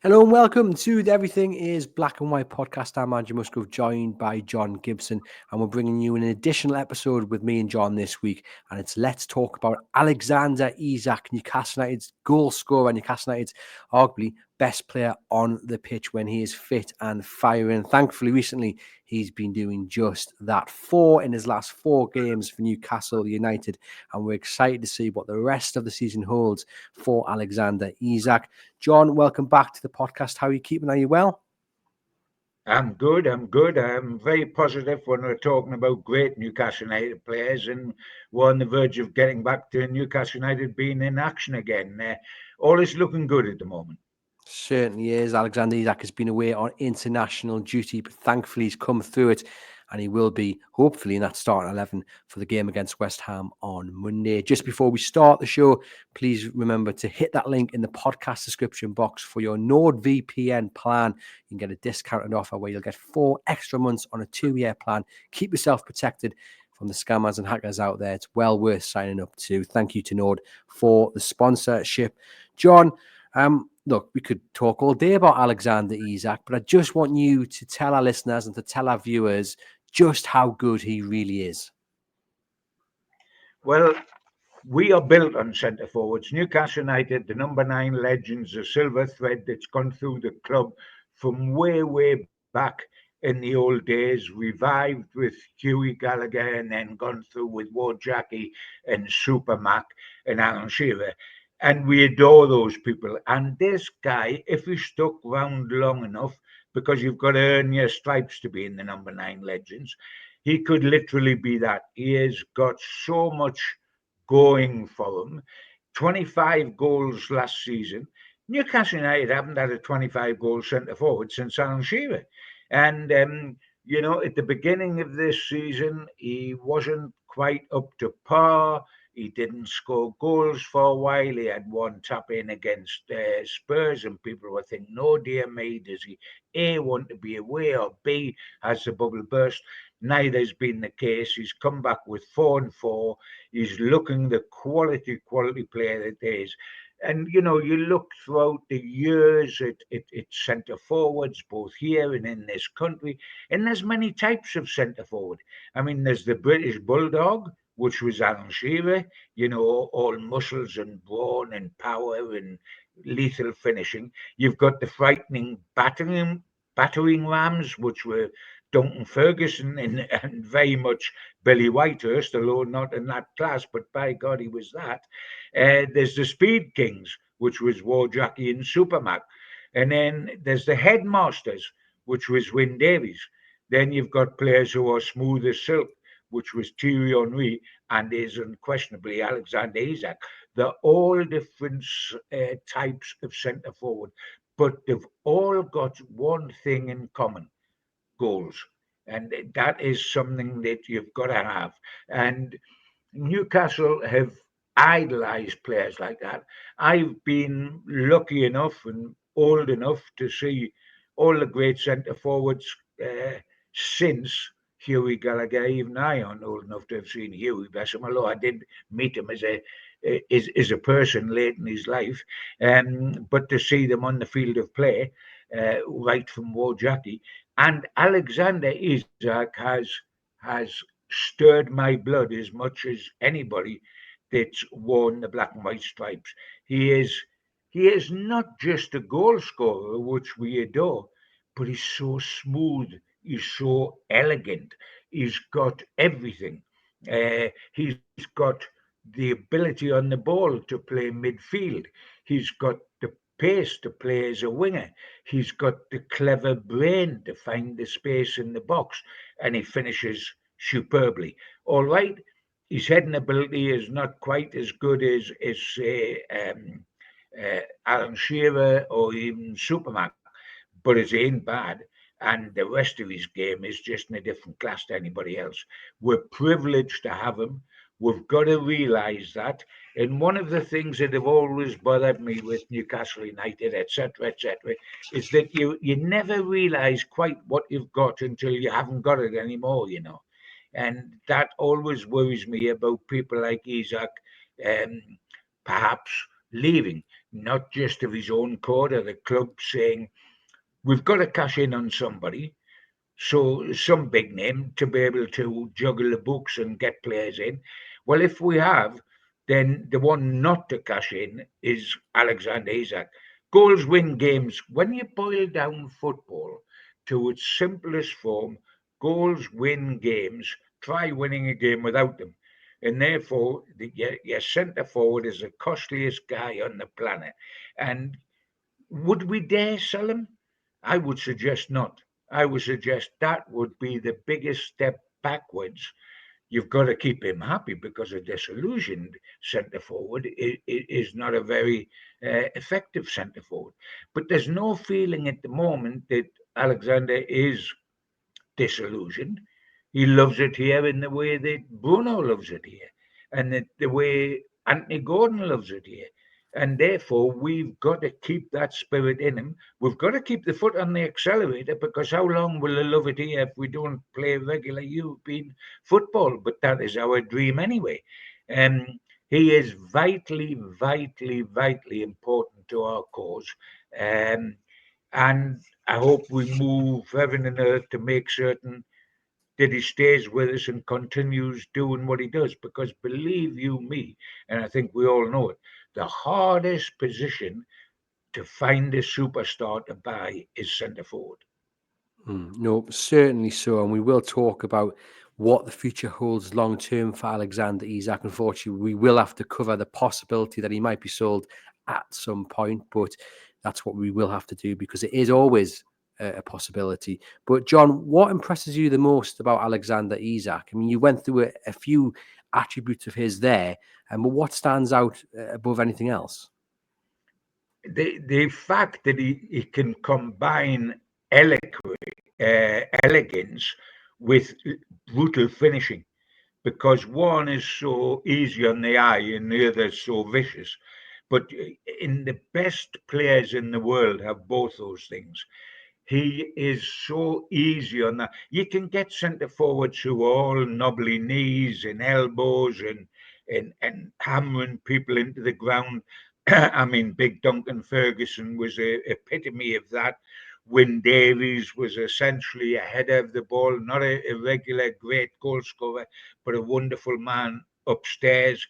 Hello and welcome to the Everything is Black and White podcast. I'm Andrew Musgrove, joined by John Gibson, and we're bringing you an additional episode with me and John this week. And it's Let's Talk about Alexander Isak, Newcastle United's goal scorer, Newcastle United's arguably best player on the pitch when he is fit and firing. Thankfully, recently he's been doing just that. 4 in his last 4 games for Newcastle United, and we're excited to see what the rest of the season holds for Alexander Isak. John, welcome back to the podcast. How are you keeping? Are you well? I'm good. I'm very positive when we're talking about great Newcastle United players, and we're on the verge of getting back to Newcastle United being in action again. All is looking good at the moment. Certainly is. Alexander Isak has been away on international duty, but thankfully he's come through it, and he will be, hopefully, in that starting 11 for the game against West Ham on Monday. Just before we start the show, please remember to hit that link in the podcast description box for your NORD VPN plan. You can get a discounted offer where you'll get 4 extra months on a 2-year plan. Keep yourself protected from the scammers and hackers out there. It's well worth signing up to. Thank you to NORD for the sponsorship. John, look, we could talk all day about Alexander Isak, but I just want you to tell our listeners and to tell our viewers just how good he really is. Well, we are built on centre forwards. Newcastle United, the number 9 legends, a silver thread that's gone through the club from way back in the old days, revived with Hughie Gallagher and then gone through with Ward Jackie and Super Mac and Alan Shearer. And we adore those people. And this guy, if he stuck round long enough, because you've got to earn your stripes to be in the number 9 legends, he could literally be that. He has got so much going for him. 25 goals last season. Newcastle United haven't had a 25-goal centre forward since Alan Shearer. And, at the beginning of this season, he wasn't quite up to par. He didn't score goals for a while. He had one tap in against Spurs, and people were thinking, no, dear me, does he A, want to be away, or B, has the bubble burst? Neither's been the case. He's come back with 4 and 4. He's looking the quality player that there is. And you look throughout the years at centre forwards, both here and in this country, and there's many types of centre forward. I mean, there's the British Bulldog, which was Alan Shearer, all muscles and brawn and power and lethal finishing. You've got the frightening battering rams, which were Duncan Ferguson and very much Billy Whitehurst, although not in that class, but by God, he was that. There's the Speed Kings, which was War Jackie and Supermac. And then there's the Headmasters, which was Wyn Davies. Then you've got players who are smooth as silk, which was Thierry Henry and is unquestionably Alexander Isak. They're all different types of centre forward, but they've all got one thing in common: goals. And that is something that you've got to have. And Newcastle have idolized players like that. I've been lucky enough and old enough to see all the great centre forwards since Hughie Gallagher. Even I aren't old enough to have seen Hughie, bless him, although I did meet him as a person late in his life. But to see them on the field of play, right from Ward Jackie, and Alexander Isak has stirred my blood as much as anybody that's worn the black and white stripes. He is not just a goal scorer, which we adore, but he's so smooth. He's so elegant. He's got everything. He's got the ability on the ball to play midfield. He's got the pace to play as a winger. He's got the clever brain to find the space in the box, and he finishes superbly. All right, his heading ability is not quite as good as say Alan Shearer or even Superman, but it ain't bad. And the rest of his game is just in a different class to anybody else. We're privileged to have him. We've got to realise that. And one of the things that have always bothered me with Newcastle United, etc., is that you never realise quite what you've got until you haven't got it anymore. And that always worries me about people like Isak, um, perhaps leaving. not just of his own code or the club, saying, we've got to cash in on somebody. So some big name to be able to juggle the books and get players in. Well, if we have, then the one not to cash in is Alexander Isak. Goals win games. When you boil down football to its simplest form, goals win games. Try winning a game without them. And therefore, your centre forward is the costliest guy on the planet. And would we dare sell him? I would suggest not. I would suggest that would be the biggest step backwards. You've got to keep him happy because a disillusioned centre forward is not a very effective centre forward. But there's no feeling at the moment that Alexander is disillusioned. He loves it here in the way that Bruno loves it here, and the way Anthony Gordon loves it here. And therefore, we've got to keep that spirit in him. We've got to keep the foot on the accelerator because how long will they love it here if we don't play regular European football? But that is our dream anyway. Um, he is vitally, vitally, vitally important to our cause. Um, and I hope we move heaven and earth to make certain that he stays with us and continues doing what he does. Because believe you me, and I think we all know it, the hardest position to find a superstar to buy is centre forward. No, certainly so. And we will talk about what the future holds long term for Alexander Isak. Unfortunately, we will have to cover the possibility that he might be sold at some point, but that's what we will have to do because it is always a possibility. But John, what impresses you the most about Alexander Isak? I mean, you went through a few attributes of his there, but what stands out above anything else? The fact that he can combine elegance with brutal finishing, because one is so easy on the eye and the other is so vicious. But in the best players in the world have both those things. He is so easy on that. You can get centre forwards who are all knobbly knees and elbows and hammering people into the ground. I mean, Big Duncan Ferguson was a epitome of that. Wyn Davies was essentially a header of the ball, not a regular great goal scorer, but a wonderful man upstairs.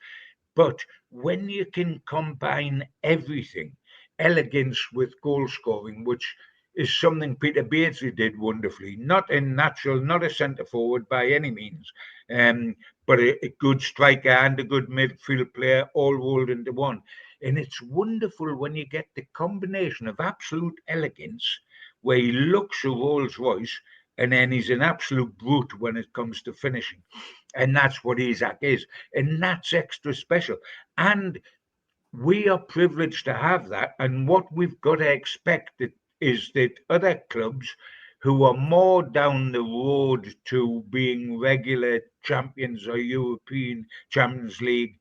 But when you can combine everything, elegance with goal scoring, which is something Peter Beardsley did wonderfully, not in natural, not a centre forward by any means, but a good striker and a good midfield player all rolled into one. And it's wonderful when you get the combination of absolute elegance, where he looks a Rolls Royce, and then he's an absolute brute when it comes to finishing. And that's what Isak is. And that's extra special. And we are privileged to have that. And what we've got to expect is that other clubs who are more down the road to being regular champions or European Champions League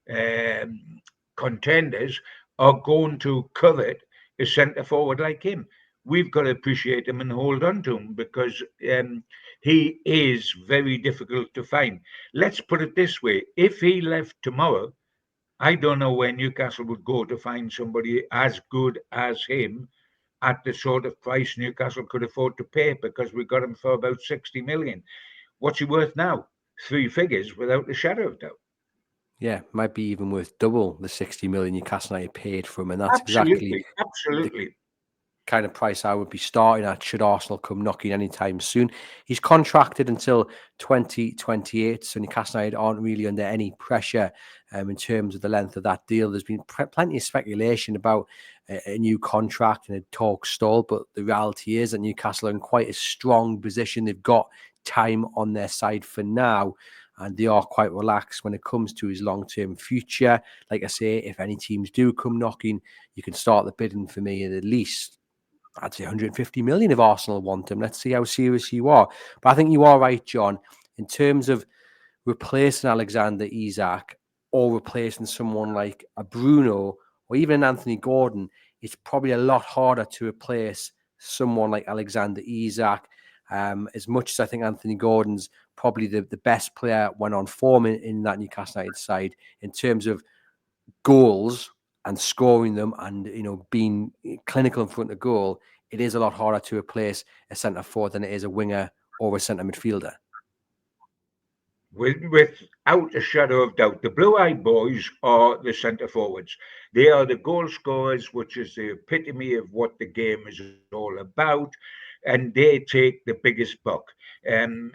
um, contenders are going to covet a centre forward like him. We've got to appreciate him and hold on to him because he is very difficult to find. Let's put it this way: if he left tomorrow, I don't know where Newcastle would go to find somebody as good as him at the sort of price Newcastle could afford to pay because we got him for about 60 million. What's he worth now? Three figures without a shadow of doubt. Yeah, might be even worth double the 60 million Newcastle United paid for him. And that's exactly Absolutely, the absolutely. kind of price I would be starting at should Arsenal come knocking anytime soon. He's contracted until 2028, so Newcastle United aren't really under any pressure in terms of the length of that deal. There's been plenty of speculation about a new contract and a talk stall, but the reality is that Newcastle are in quite a strong position. They've got time on their side for now, and they are quite relaxed when it comes to his long-term future. Like I say, if any teams do come knocking, you can start the bidding for me at least, I'd say 150 million if Arsenal want him. Let's see how serious you are. But I think you are right, John, in terms of replacing Alexander Isak or replacing someone like a Bruno or even an Anthony Gordon. It's probably a lot harder to replace someone like Alexander Isak. As much as I think Anthony Gordon's probably the best player when on form in that Newcastle United side in terms of goals and scoring them and, being clinical in front of goal, it is a lot harder to replace a centre forward than it is a winger or a centre midfielder. Without a shadow of doubt, the Blue-Eyed Boys are the centre forwards. They are the goal scorers, which is the epitome of what the game is all about, and they take the biggest buck. And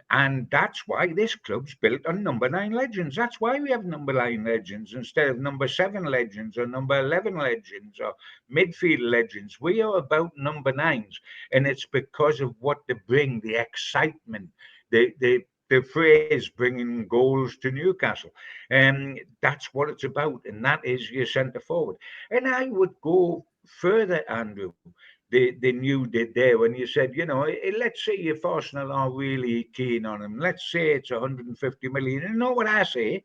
that's why this club's built on number 9 legends. That's why we have number 9 legends instead of number 7 legends or number 11 legends or midfield legends. We are about number 9s, and it's because of what they bring, the excitement, the phrase bringing goals to Newcastle. That's what it's about, and that is your centre forward. And I would go further, Andrew, than you did there when you said, let's say if Arsenal are really keen on him, let's say it's 150 million. You know what I say?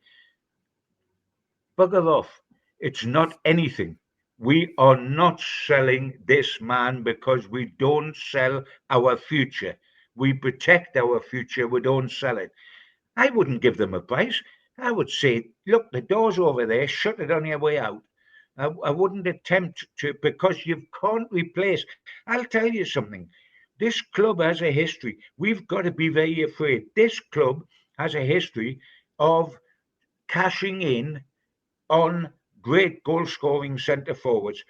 Bugger off. It's not anything. We are not selling this man because we don't sell our future. We protect our future, we don't sell it. I wouldn't give them a price. I would say, look, the door's over there, shut it on your way out. I wouldn't attempt to, because you can't replace. I'll tell you something. This club has a history. We've got to be very afraid. This club has a history of cashing in on great goal-scoring centre forwards.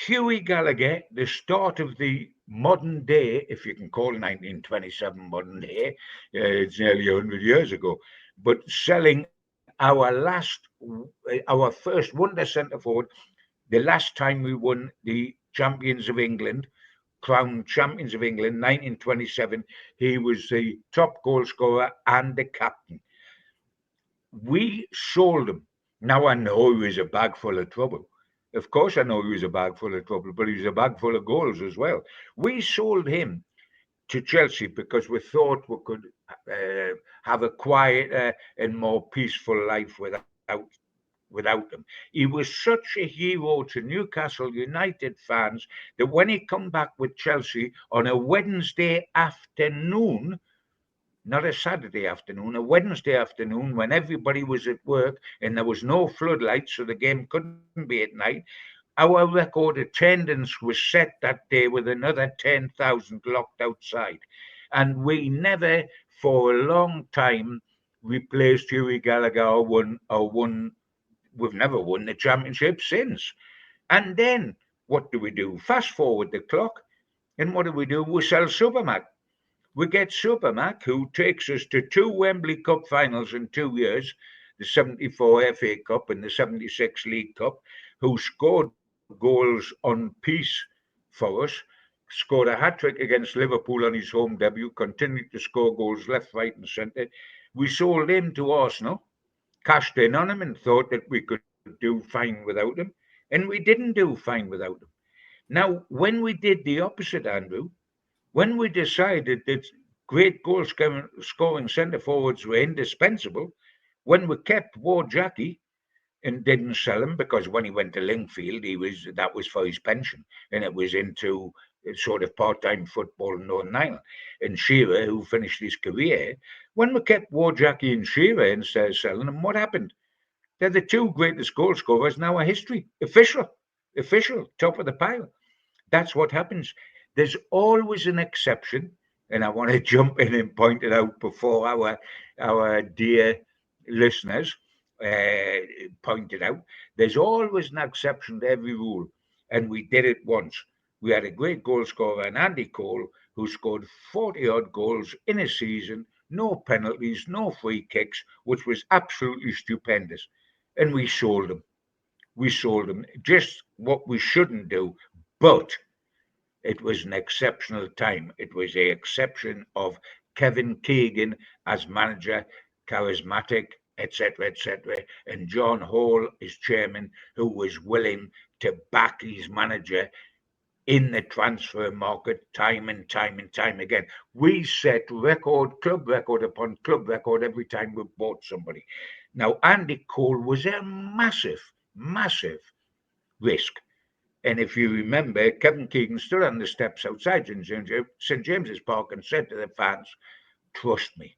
Hughie Gallagher, the start of the modern day, if you can call 1927 modern day, it's nearly 100 years ago, but selling our first wonder centre forward, the last time we won the Champions of England, crowned Champions of England, 1927, he was the top goal scorer and the captain. We sold him. Now I know he was a bag full of trouble. Of course, I know he was a bag full of trouble, but he was a bag full of goals as well. We sold him to Chelsea because we thought we could have a quieter and more peaceful life without him. He was such a hero to Newcastle United fans that when he come back with Chelsea on a Wednesday afternoon, not a Saturday afternoon, a Wednesday afternoon when everybody was at work and there was no floodlights, so the game couldn't be at night. Our record attendance was set that day with another 10,000 locked outside. And we never, for a long time, replaced Hughie Gallagher or won. We've never won the championship since. And then what do? Fast forward the clock, and what do? We sell Supermac. We get Supermac, who takes us to 2 Wembley Cup finals in 2 years, the 74 FA Cup and the 76 League Cup, who scored goals on peace for us, scored a hat-trick against Liverpool on his home debut, continued to score goals left, right and centre. We sold him to Arsenal, cashed in on him and thought that we could do fine without him, and we didn't do fine without him. Now, when we did the opposite, Andrew, when we decided that great goal-scoring centre forwards were indispensable, when we kept Ward Jackie and didn't sell him because when he went to Lingfield, that was for his pension, and it was into sort of part-time football in Northern Ireland. And Shearer, who finished his career, when we kept Ward Jackie and Shearer instead of selling them, what happened? They're the 2 greatest goal scorers in our history. Official, top of the pile. That's what happens. There's always an exception, and I want to jump in and point it out before our dear listeners point it out. There's always an exception to every rule, and we did it once. We had a great goal scorer, Andy Cole, who scored 40-odd goals in a season, no penalties, no free kicks, which was absolutely stupendous. And we sold him. Just what we shouldn't do, but it was an exceptional time. It was the exception of Kevin Keegan as manager, charismatic, etc., and John Hall as chairman, who was willing to back his manager in the transfer market time and time again. We set club record upon club record every time we bought somebody. Now, Andy Cole was a massive risk. And if you remember, Kevin Keegan stood on the steps outside St. James's Park and said to the fans, trust me,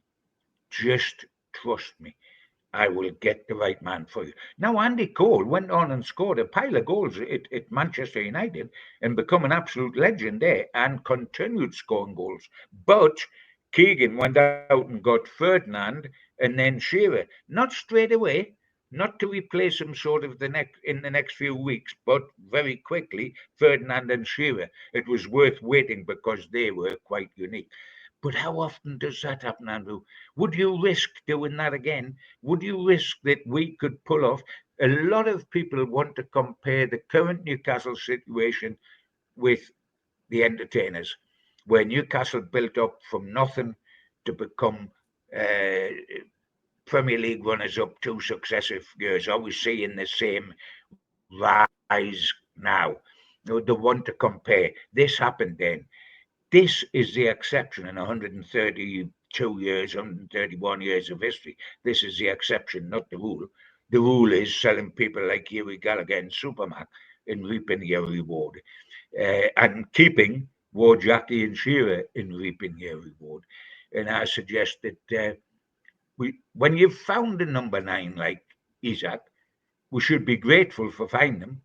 just trust me. I will get the right man for you. Now, Andy Cole went on and scored a pile of goals at Manchester United and become an absolute legend there and continued scoring goals. But Keegan went out and got Ferdinand and then Shearer, not straight away, not to replace him sort of in the next few weeks, but very quickly, Ferdinand and Shearer. It was worth waiting because they were quite unique. But how often does that happen, Andrew? Would you risk doing that again? Would you risk that we could pull off? A lot of people want to compare the current Newcastle situation with the entertainers, where Newcastle built up from nothing to become uh, Premier League runners up 2 successive years, always seeing the same rise now. The one to compare. This happened then. This is the exception in 132 years, 131 years of history. This is the exception, not the rule. The rule is selling people like Huey Gallagher and Superman and reaping your reward, and keeping Wojaki and Shearer in reaping your reward. And I suggest that when you've found a number 9 like Isak, we should be grateful for finding him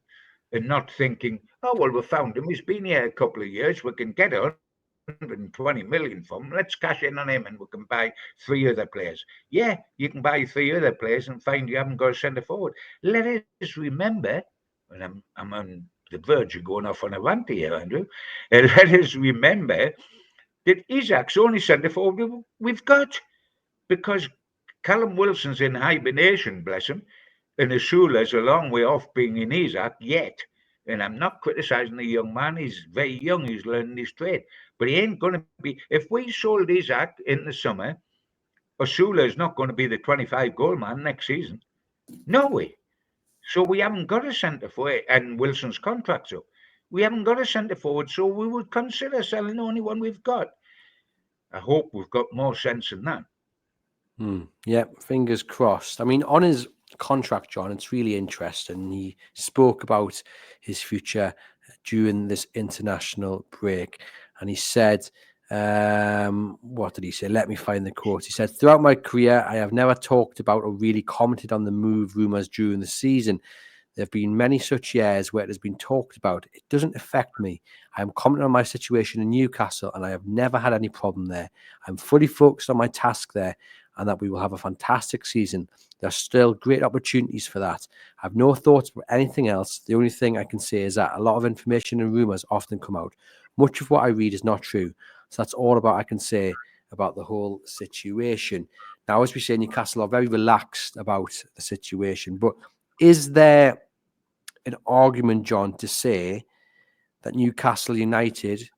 and not thinking, oh, well, we found him. He's been here a couple of years. We can get 120 million from him. Let's cash in on him and we can buy 3 other players. Yeah, you can buy 3 other players and find you haven't got a centre forward. Let us remember, and I'm on the verge of going off on a rant here, Andrew. Let us remember that Isak's the only centre forward we've got because Callum Wilson's in hibernation, bless him, and Asula's a long way off being in Isak yet. And I'm not criticising the young man. He's very young. He's learning his trade. But he ain't going to be. If we sold Isak in the summer, Asula is not going to be the 25 goal man next season. No way. So we haven't got a centre forward, and Wilson's contract's up. We haven't got a centre forward, so we would consider selling the only one we've got. I hope we've got more sense than that. Yeah, fingers crossed. I mean, on his contract, John, it's really interesting. He spoke about his future during this international break, and he said, what did he say? Let me find the quote. He said, throughout my career, I have never talked about or really commented on the move rumours during the season. There have been many such years where it has been talked about. It doesn't affect me. I am commenting on my situation in Newcastle, and I have never had any problem there. I'm fully focused on my task there, and that we will have a fantastic season. There are still great opportunities for that. I have no thoughts about anything else. The only thing I can say is that a lot of information and rumours often come out. Much of what I read is not true. So that's all I can say about the whole situation. Now, as we say, Newcastle are very relaxed about the situation. But is there an argument, John, to say that Newcastle United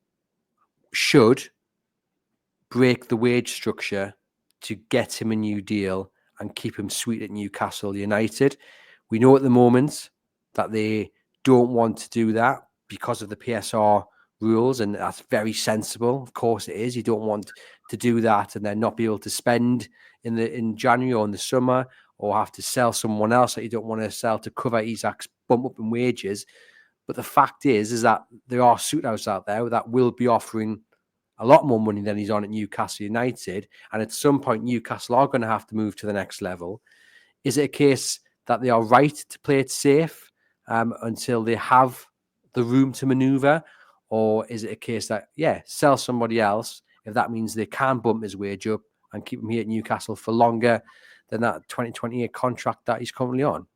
should break the wage structure to get him a new deal and keep him sweet at Newcastle United? We know at the moment that they don't want to do that because of the PSR rules, and that's very sensible. Of course it is. You don't want to do that and then not be able to spend in January or in the summer, or have to sell someone else that you don't want to sell to cover Isak's bump up in wages. But the fact is that there are suit houses out there that will be offering a lot more money than he's on at Newcastle United. And at some point, Newcastle are going to have to move to the next level. Is it a case that they are right to play it safe until they have the room to manoeuvre? Or is it a case that, sell somebody else if that means they can bump his wage up and keep him here at Newcastle for longer than that 2028 contract that he's currently on?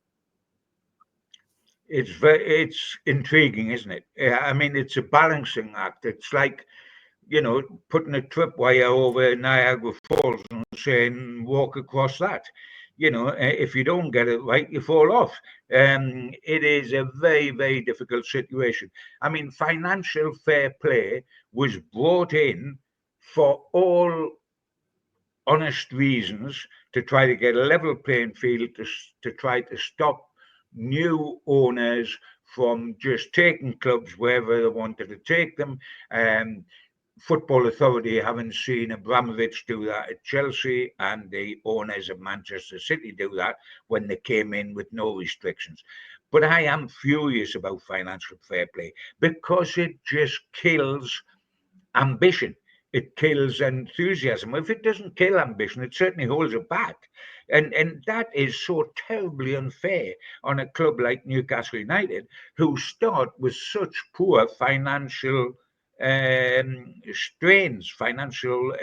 It's intriguing, isn't it? I mean, it's a balancing act. It's like, putting a tripwire over Niagara Falls and saying, walk across that. If you don't get it right, you fall off. It is a very, very difficult situation. I mean, financial fair play was brought in for all honest reasons to try to get a level playing field, to try to stop new owners from just taking clubs wherever they wanted to take them. Football Authority haven't seen Abramovich do that at Chelsea, and the owners of Manchester City do that when they came in with no restrictions. But I am furious about financial fair play because it just kills ambition. It kills enthusiasm. If it doesn't kill ambition, it certainly holds it back. And that is so terribly unfair on a club like Newcastle United, who start with such poor financial strains, financial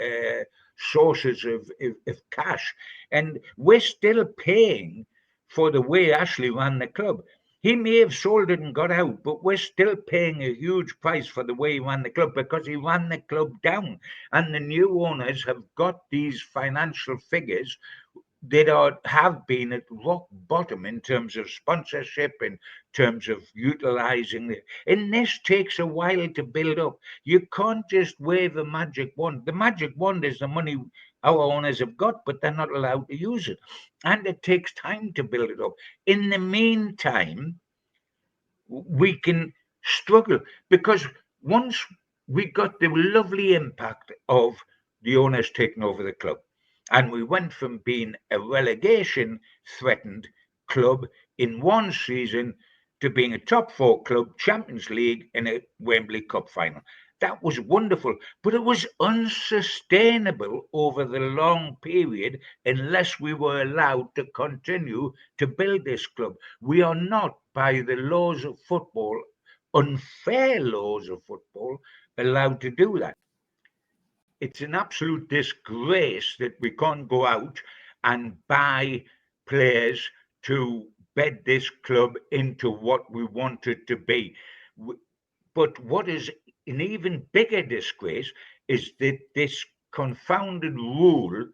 sources of cash. And we're still paying for the way Ashley ran the club. He may have sold it and got out, but we're still paying a huge price for the way he ran the club, because he ran the club down. And the new owners have got these financial figures that have been at rock bottom in terms of sponsorship, in terms of utilizing it. And this takes a while to build up. You can't just wave a magic wand. The magic wand is the money our owners have got, but they're not allowed to use it. And it takes time to build it up. In the meantime, we can struggle, because once we got the lovely impact of the owners taking over the club, and we went from being a relegation threatened club in one season to being a top four club, Champions League, and a Wembley Cup final. That was wonderful, but it was unsustainable over the long period unless we were allowed to continue to build this club. We are not, by the laws of football, unfair laws of football, allowed to do that. It's an absolute disgrace that we can't go out and buy players to bed this club into what we want it to be. But what is an even bigger disgrace is that this confounded rule,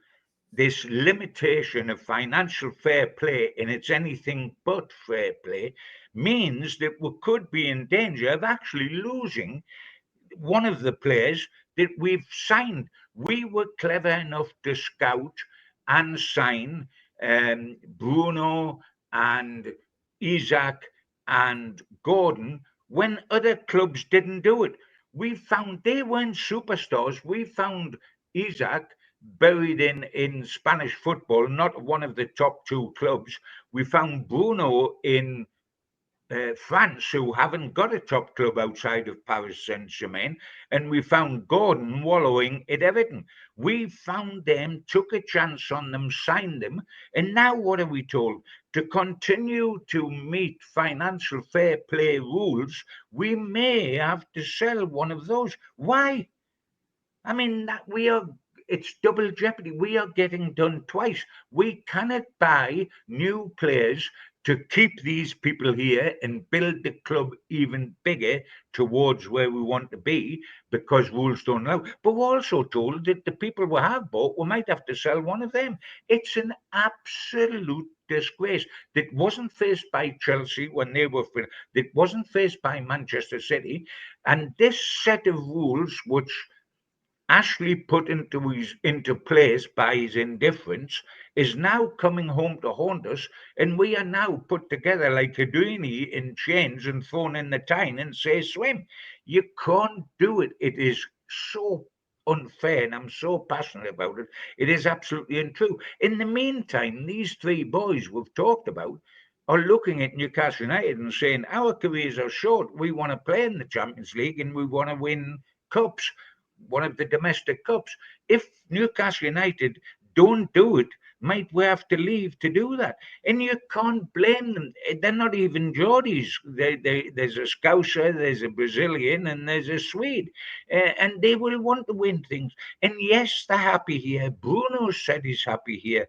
this limitation of financial fair play, and it's anything but fair play, means that we could be in danger of actually losing one of the players that we've signed. We were clever enough to scout and sign Bruno and Isak and Gordon when other clubs didn't do it. We found they weren't superstars. We found Isak buried in Spanish football, not one of the top two clubs. We found Bruno in France, who haven't got a top club outside of Paris Saint-Germain, and we found Gordon wallowing at Everton. We found them, took a chance on them, signed them, and now what are we told? To continue to meet financial fair play rules, we may have to sell one of those. Why? I mean, it's double jeopardy. We are getting done twice. We cannot buy new players to keep these people here and build the club even bigger towards where we want to be, because rules don't allow. But we're also told that the people we have bought, we might have to sell one of them. It's an absolute disgrace that wasn't faced by Chelsea when they were, that wasn't faced by Manchester City. And this set of rules, which Ashley put into place by his indifference, is now coming home to haunt us, and we are now put together like a Houdini in chains and thrown in the Tyne and say swim. You can't do it. It is so unfair, and I'm so passionate about it. It is absolutely untrue. In the meantime, these three boys we've talked about are looking at Newcastle United and saying, our careers are short. We want to play in the Champions League and we want to win cups, one of the domestic cups. If Newcastle United don't do it, might we have to leave to do that? And you can't blame them. They're not even Geordies. There's a Scouser, there's a Brazilian, and there's a Swede. And they will want to win things. And yes, they're happy here. Bruno said he's happy here.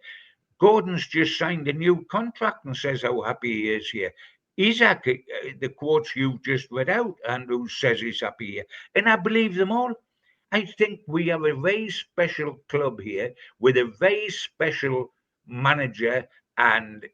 Gordon's just signed a new contract and says how happy he is here. Isak, the quotes you just read out, Andrew says he's happy here. And I believe them all. I think we have a very special club here with a very special manager and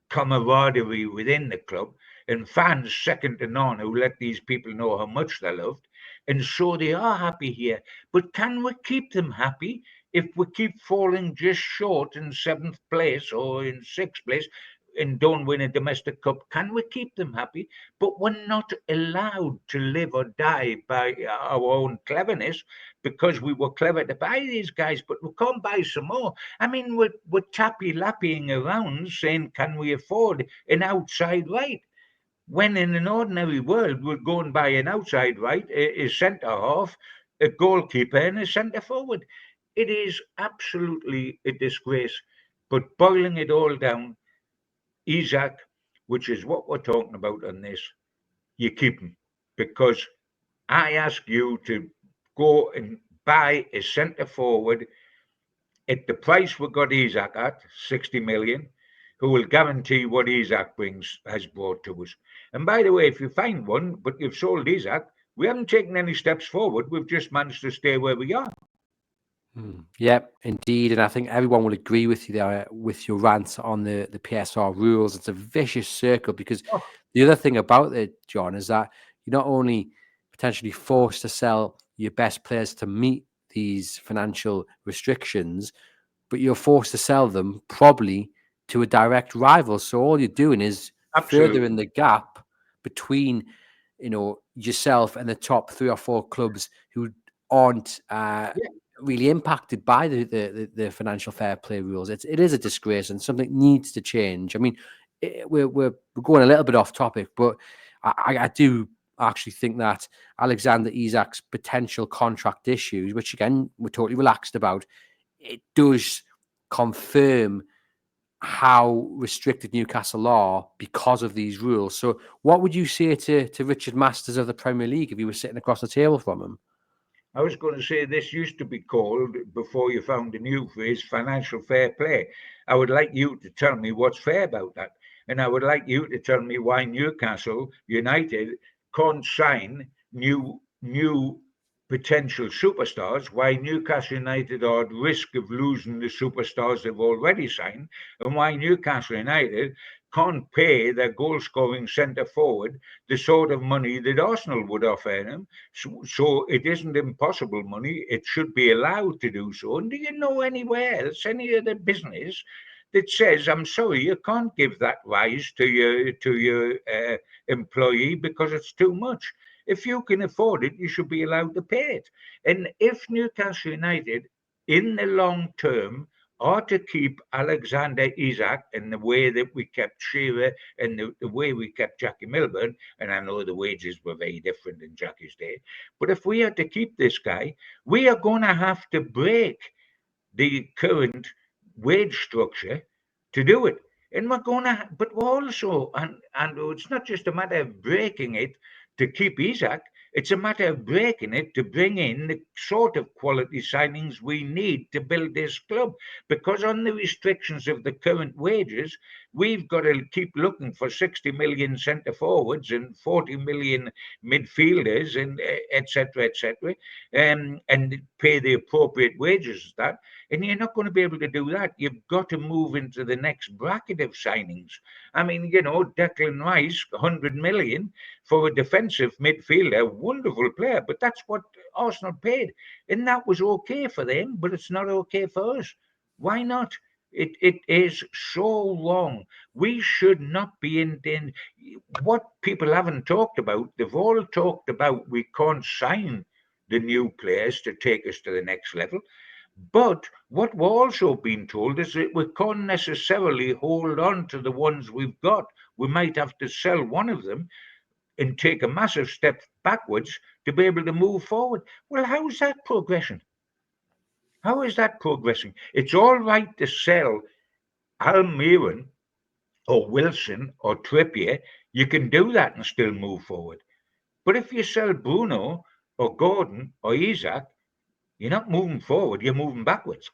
camaraderie within the club, and fans second to none who let these people know how much they're loved. And so they are happy here. But can we keep them happy if we keep falling just short in seventh place or in sixth place and don't win a domestic cup? Can we keep them happy? But we're not allowed to live or die by our own cleverness, because we were clever to buy these guys, but we can't buy some more. I mean, we're tappy-lappying around saying, can we afford an outside right? When in an ordinary world, we'd go and buy an outside right, a centre half, a goalkeeper, and a centre forward. It is absolutely a disgrace. But boiling it all down, Isak, which is what we're talking about on this, you keep him. Because I ask you to go and buy a centre forward at the price we got Isak at, 60 million, who will guarantee what Isak has brought to us. And by the way, if you find one, but you've sold Isak, we haven't taken any steps forward. We've just managed to stay where we are. Yeah, indeed. And I think everyone will agree with you there with your rant on the PSR rules. It's a vicious circle because the other thing about it, John, is that you're not only potentially forced to sell your best players to meet these financial restrictions, but you're forced to sell them probably to a direct rival. So all you're doing is furthering the gap between, yourself and the top 3 or 4 clubs who aren't really impacted by the financial fair play rules. It is a disgrace and something needs to change. I mean, we're going a little bit off topic, but I do actually think that Alexander Isak's potential contract issues, which again we're totally relaxed about, it does confirm how restricted Newcastle are because of these rules. So what would you say to Richard Masters of the Premier League if you were sitting across the table from him? I was going to say this used to be called, before you found a new phrase, financial fair play. I would like you to tell me what's fair about that. And I would like you to tell me why Newcastle United can't sign new potential superstars, why Newcastle United are at risk of losing the superstars they've already signed, and why Newcastle United can't pay their goal-scoring centre forward the sort of money that Arsenal would offer them. So it isn't impossible money. It should be allowed to do so. And do you know anywhere else, any other business that says, I'm sorry, you can't give that rise to your employee because it's too much? If you can afford it, you should be allowed to pay it. And if Newcastle United, in the long term, are to keep Alexander Isak in the way that we kept Shearer and the way we kept Jackie Milburn, and I know the wages were very different in Jackie's day, but if we are to keep this guy, we are going to have to break the current wage structure to do it. And we're going to, but we're also, and it's not just a matter of breaking it to keep Isak, it's a matter of breaking it to bring in the sort of quality signings we need to build this club. Because on the restrictions of the current wages, we've got to keep looking for 60 million centre forwards and 40 million midfielders and etc. And pay the appropriate wages of that. And you're not going to be able to do that. You've got to move into the next bracket of signings. I mean, Declan Rice, 100 million for a defensive midfielder, wonderful player, but that's what Arsenal paid. And that was okay for them, but it's not okay for us. Why not? It is so wrong. We should not be in what people haven't talked about. They've all talked about we can't sign the new players to take us to the next level. But what we're also being told is that we can't necessarily hold on to the ones we've got. We might have to sell one of them and take a massive step backwards to be able to move forward. Well, how's that progression? How is that progressing? It's all right to sell Almiron or Wilson or Trippier. You can do that and still move forward. But if you sell Bruno or Gordon or Isak, you're not moving forward, you're moving backwards.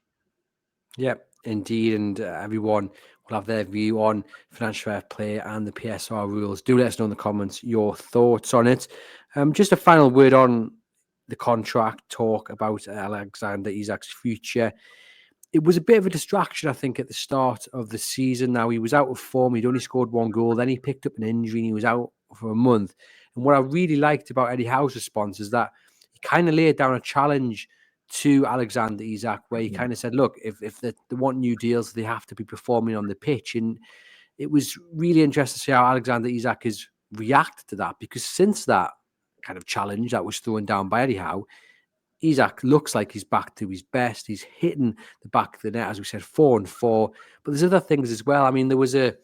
Yeah, indeed. And everyone will have their view on financial fair play and the PSR rules. Do let us know in the comments your thoughts on it. Just a final word on the contract talk about Alexander Isak's future. It was a bit of a distraction, I think, at the start of the season. Now, he was out of form. He'd only scored 1 goal. Then he picked up an injury and he was out for a month. And what I really liked about Eddie Howe's response is that he kind of laid down a challenge to Alexander Isak, where he kind of said, look, if they want new deals, they have to be performing on the pitch. And it was really interesting to see how Alexander Isak has reacted to that, because since that kind of challenge that was thrown down by Eddie Howe, Isak looks like he's back to his best. He's hitting the back of the net, as we said, 4 and 4. But there's other things as well. I mean, there was a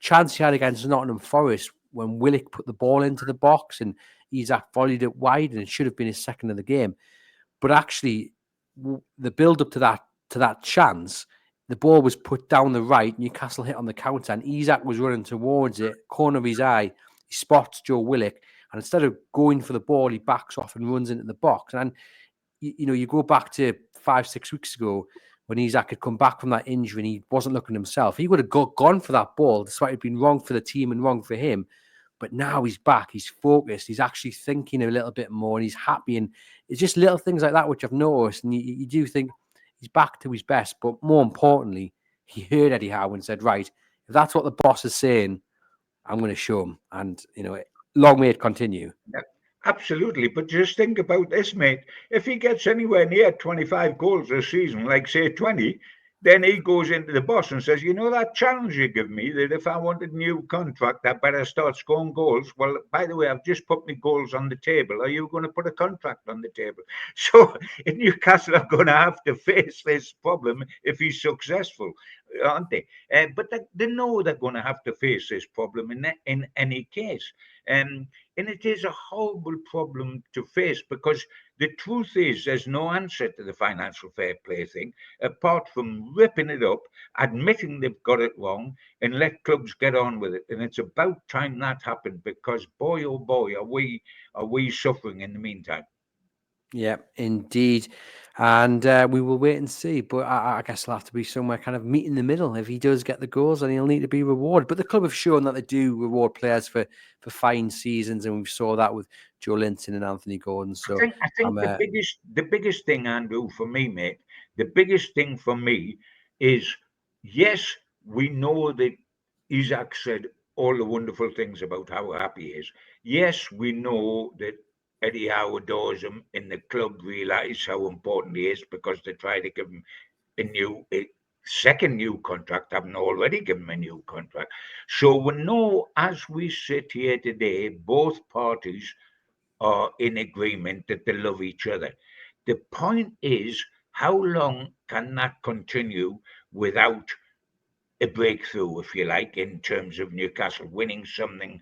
chance he had against Nottingham Forest when Willock put the ball into the box and Isak volleyed it wide, and it should have been his second of the game. But actually, the build up to that chance, the ball was put down the right. Newcastle hit on the counter, and Isak was running towards it. Corner of his eye, he spots Joe Willock, and instead of going for the ball, he backs off and runs into the box. And you go back to 5-6 weeks ago when Isak had come back from that injury and he wasn't looking himself. He would have gone for that ball, despite it being wrong for the team and wrong for him. But now he's back, he's focused, he's actually thinking a little bit more, and he's happy. And it's just little things like that which I've noticed. And you do think he's back to his best. But more importantly, he heard Eddie Howe and said, right, if that's what the boss is saying, I'm going to show him. And, long may it continue. Yeah, absolutely. But just think about this, mate. If he gets anywhere near 25 goals a season, like say 20, then he goes into the boss and says, that challenge you give me, that if I wanted a new contract, I better start scoring goals. Well, by the way, I've just put my goals on the table. Are you going to put a contract on the table? So Newcastle are going to have to face this problem if he's successful, aren't they? But they know they're going to have to face this problem in any case. And it is a horrible problem to face, because the truth is there's no answer to the financial fair play thing apart from ripping it up, admitting they've got it wrong, and let clubs get on with it. And it's about time that happened, because boy, oh boy, are we suffering in the meantime. Yeah, indeed. And we will wait and see. But I guess he'll have to be somewhere kind of meet in the middle. If he does get the goals, then he'll need to be rewarded. But the club have shown that they do reward players for fine seasons, and we saw that with Joe Linton and Anthony Gordon. So I think the biggest thing, Andrew, for me, mate, the biggest thing for me is, yes, we know that Isak said all the wonderful things about how happy he is. Yes, we know that Eddie Howe adores him, and the club realise how important he is, because they try to give him a second new contract, haven't already given him a new contract. So we know, as we sit here today, both parties are in agreement that they love each other. The point is, how long can that continue without a breakthrough, if you like, in terms of Newcastle winning something,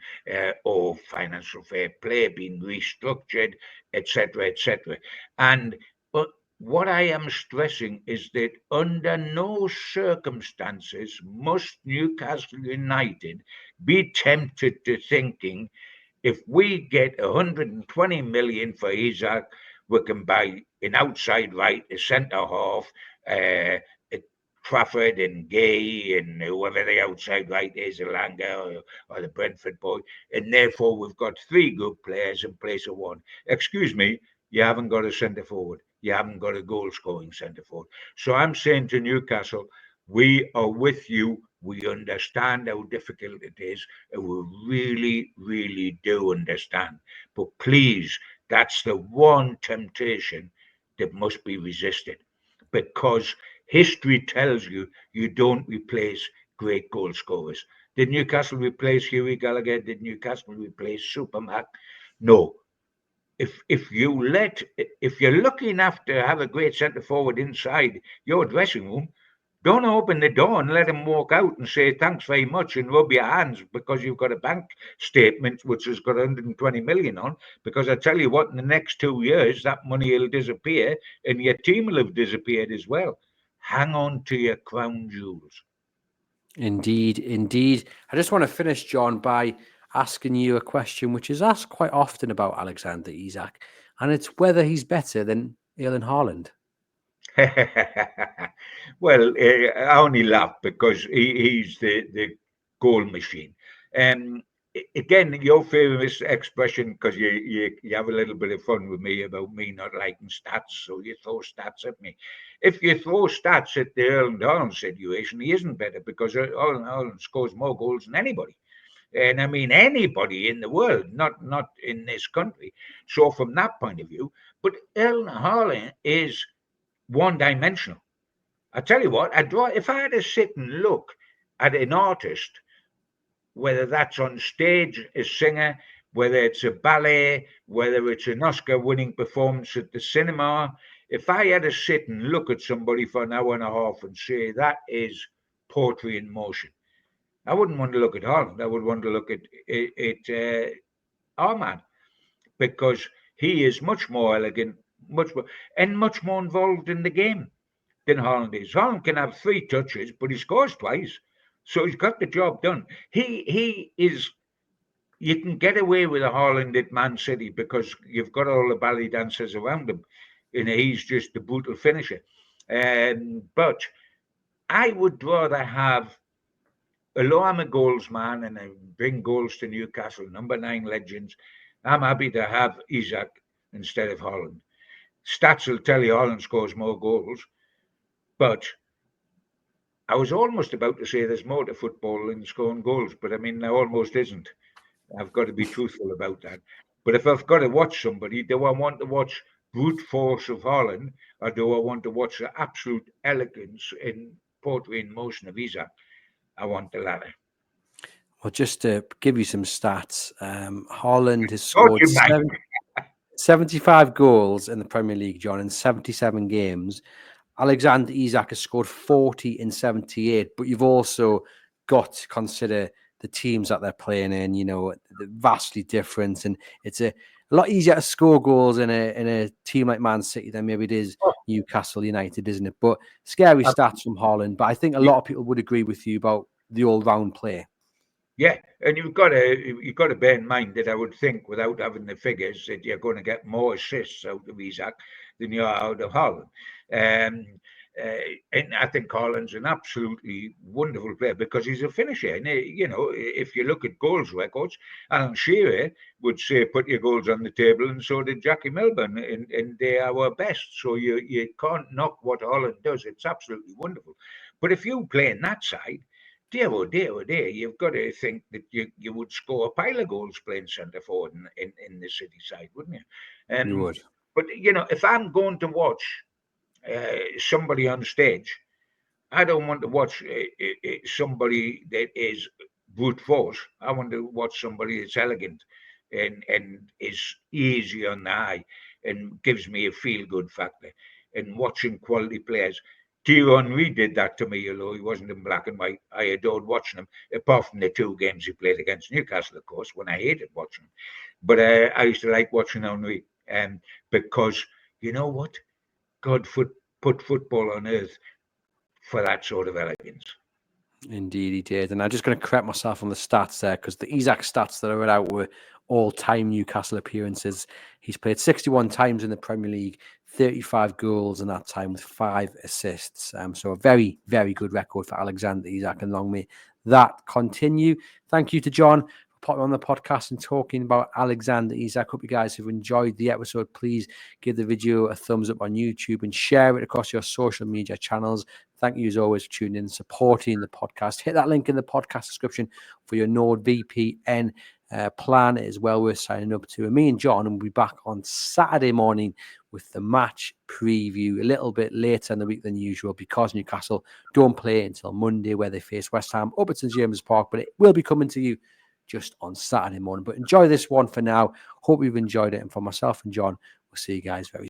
or financial fair play being restructured, etc., etc. And but what I am stressing is that under no circumstances must Newcastle United be tempted to thinking, if we get 120 million for Isak, we can buy an outside right, a centre half, Trafford and Gay and whoever the outside right is, Elanga or the Brentford boy, and therefore we've got three good players in place of one. Excuse me, you haven't got a centre forward. You haven't got a goal scoring centre forward. So I'm saying to Newcastle, we are with you. We understand how difficult it is, and we really, really do understand. But please, that's the one temptation that must be resisted, because history tells you you don't replace great goal scorers. Did Newcastle replace Hughie Gallagher? Did Newcastle replace Supermac? No. If you're lucky enough to have a great centre forward inside your dressing room, don't open the door and let him walk out and say thanks very much and rub your hands because you've got a bank statement which has got 120 million on. Because I tell you what, in the next 2 years, that money will disappear and your team will have disappeared as well. Hang on to your crown jewels. Indeed, indeed. I just want to finish, John, by asking you a question which is asked quite often about Alexander Isak, and it's whether he's better than Erling Haaland. Well, I only laugh because he's the goal machine. Again, your famous expression, because you have a little bit of fun with me about me not liking stats, so you throw stats at me. If you throw stats at the Erling Haaland situation, he isn't better, because Erling Haaland scores more goals than anybody. And I mean anybody in the world, not in this country. So from that point of view, but Erling Haaland is one-dimensional. I tell you what, if I had to sit and look at an artist, whether that's on stage, a singer, whether it's a ballet, whether it's an Oscar-winning performance at the cinema, if I had to sit and look at somebody for an hour and a half and say that is poetry in motion, I wouldn't want to look at Holland. I would want to look at Armand, because he is much more elegant, much more involved in the game. than Haaland is. Haaland can have 3 touches, but he scores twice. So he's got the job done. He is. You can get away with a Haaland at Man City because you've got all the ballet dancers around him, and he's just the brutal finisher. But I would rather have, although I'm a goals man and I bring goals to Newcastle, number 9 legends, I'm happy to have Isak instead of Haaland. Stats will tell you Haaland scores more goals, but I was almost about to say there's more to football than scoring goals, but I mean, there almost isn't. I've got to be truthful about that. But if I've got to watch somebody, do I want to watch brute force of Haaland, or do I want to watch the absolute elegance in poetry in motion of Isak? I want the latter. Well, just to give you some stats, Haaland has scored 75 goals in the Premier League, John, in 77 games. Alexander Isak has scored 40 in 78, but you've also got to consider the teams that they're playing in, you know, vastly different. And it's a lot easier to score goals in a team like Man City than maybe it is Newcastle United, isn't it? But scary stats from Haaland. But I think a lot of people would agree with you about the all-round play. Yeah, and you've got to bear in mind that I would think, without having the figures, that you're going to get more assists out of Isak than you are out of Haaland. And I think Haaland's an absolutely wonderful player because he's a finisher. And you know, if you look at goals records, Alan Shearer would say, "Put your goals on the table," and so did Jackie Milburn, and they are our best. So you can't knock what Haaland does. It's absolutely wonderful. But if you play in that side, dear, oh dear, oh dear, you've got to think that you would score a pile of goals playing centre forward in the City side, wouldn't you? You would. But, you know, if I'm going to watch somebody on stage, I don't want to watch somebody that is brute force. I want to watch somebody that's elegant and is easy on the eye and gives me a feel-good factor. And watching quality players. Thierry Henry did that to me, although he wasn't in black and white. I adored watching him, apart from the 2 games he played against Newcastle, of course, when I hated watching him. But I used to like watching Henry because, you know what? God put football on earth for that sort of elegance. Indeed, he did. And I'm just going to correct myself on the stats there because the Isak stats that I read out were all-time Newcastle appearances. He's played 61 times in the Premier League, 35 goals in that time with 5 assists. So a very, very good record for Alexander Isak, and long may that continue. Thank you to John for popping on the podcast and talking about Alexander Isak. Hope you guys have enjoyed the episode. Please give the video a thumbs up on YouTube and share it across your social media channels. Thank you as always for tuning in, supporting the podcast. Hit that link in the podcast description for your NORD VPN plan. It is well worth signing up to. And me and John will be back on Saturday morning with the match preview a little bit later in the week than usual because Newcastle don't play until Monday where they face West Ham up at St James Park. But it will be coming to you just on Saturday morning. But enjoy this one for now. Hope you've enjoyed it. And for myself and John, we'll see you guys very soon.